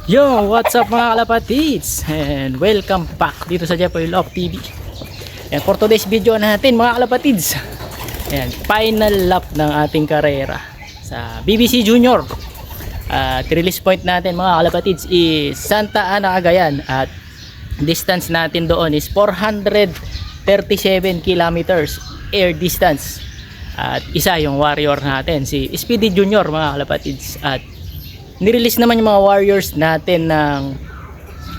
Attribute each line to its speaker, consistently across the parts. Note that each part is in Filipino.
Speaker 1: Yo, what's up mga kalapatids? And welcome back dito sa Jepoy Love TV. And for today's video natin mga kalapatids, and final lap ng ating karera sa BBC Junior. At release point natin mga kalapatids is Santa Ana, Cagayan. At distance natin doon is 437 kilometers air distance. At isa yung warrior natin, si Speedy Junior mga kalapatids. At nirelease naman yung mga warriors natin ng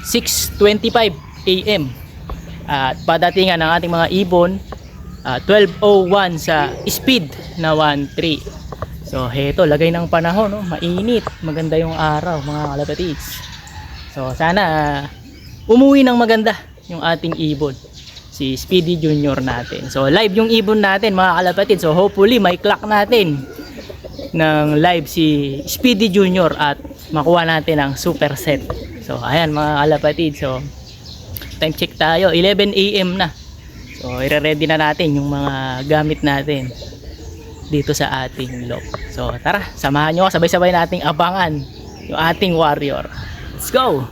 Speaker 1: 6:25 AM at padatingan ng ating mga ibon 12:01 sa speed na 1.3. So heto, lagay ng panahon, no? Mainit, maganda yung araw mga kalapatids. So sana umuwi ng maganda yung ating ibon, si Speedy Junior natin. So live yung ibon natin mga kalapatids. So hopefully may clock natin ng live si Speedy Junior at makuha natin ang super set. So ayan mga kalapatid, so time check tayo, 11 AM na. So i-ready na natin yung mga gamit natin dito sa ating loob. So tara, samahan nyo, sabay-sabay nating abangan yung ating warrior. Let's go!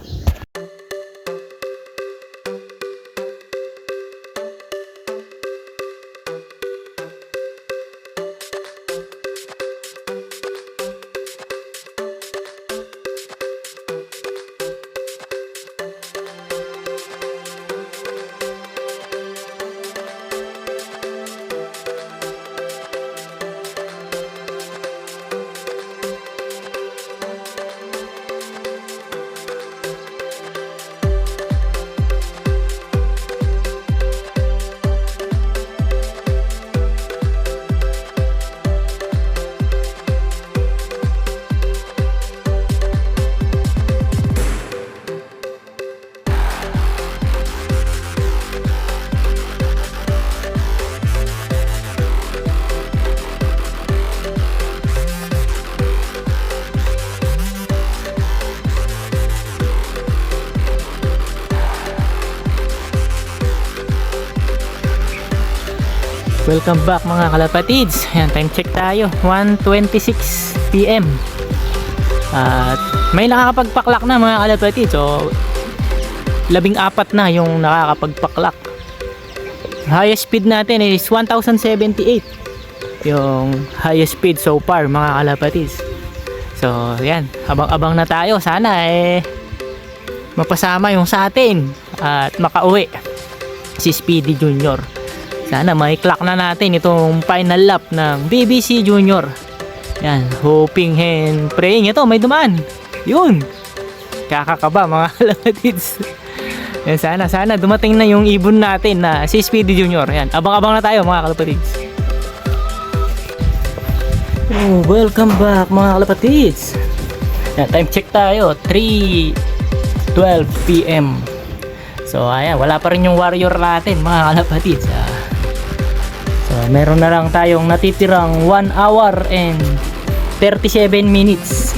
Speaker 1: Welcome back mga kalapatids. Ayan, time check tayo, 1:26 PM. At may nakakapagpaklak na mga kalapatids. So 14 na yung nakakapagpaklak. Highest speed natin is 1078, yung highest speed so far mga kalapatids. So ayan, abang-abang na tayo. Sana mapasama yung sa atin at makauwi si Speedy Junior. Sana may clock na natin itong final lap ng BBC Junior. Yan, hoping and praying. Ito, may dumaan. Yun. Kakakaba mga kalapatids. Yan, sana dumating na yung ibon natin na si Speedy Junior. Yan, abang-abang na tayo mga kalapatids. Oh, welcome back mga kalapatids. Yan, time check tayo, 3:12 PM. So ayan, wala pa rin yung warrior natin mga kalapatids. So meron na lang tayong natitirang 1 hour and 37 minutes.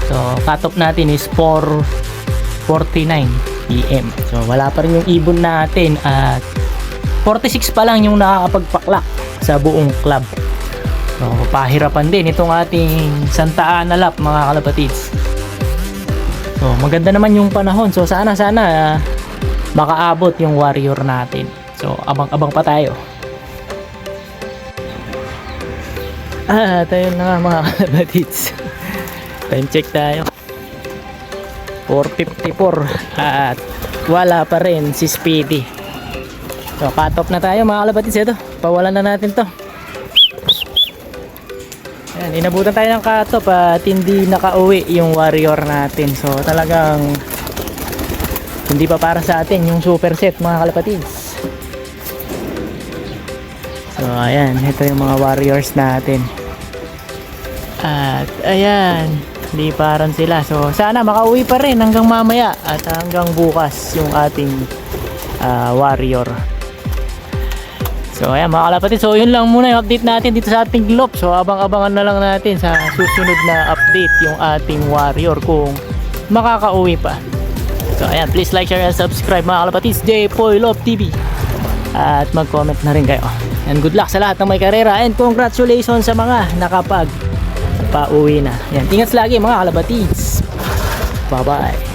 Speaker 1: So cut off natin is 4:49 PM. So wala pa rin yung ibon natin at 46 pa lang yung nakakapagpaklak sa buong club. So pahirapan din itong ating Santa Ana lap mga kalapatids. So maganda naman yung panahon. So sana makaabot yung warrior natin. So abang-abang pa tayo. Tayo na nga mga kalapatids. Time check tayo, 4:54 at wala pa rin si Speedy. So cut off na tayo mga kalapatids. Ito, pawalan na natin to. Ayan, inabutan tayo ng cut off at hindi nakauwi yung warrior natin. So talagang hindi pa para sa atin yung super set mga kalapatids. So ayan, ito yung mga warriors natin. At ayan, liparan sila. So sana makauwi pa rin hanggang mamaya at hanggang bukas yung ating warrior. So ayan mga kalapatids, so yun lang muna yung update natin dito sa ating loop. So abang-abangan na lang natin sa susunod na update yung ating warrior kung makakauwi pa. So ayan, please like, share, and subscribe mga kalapatids, Jepoy Love TV. At mag-comment na rin kayo. And good luck sa lahat ng may karera and congratulations sa mga nakapag pauwi na. Yan, ingat lagi mga kalapatids. Bye-bye.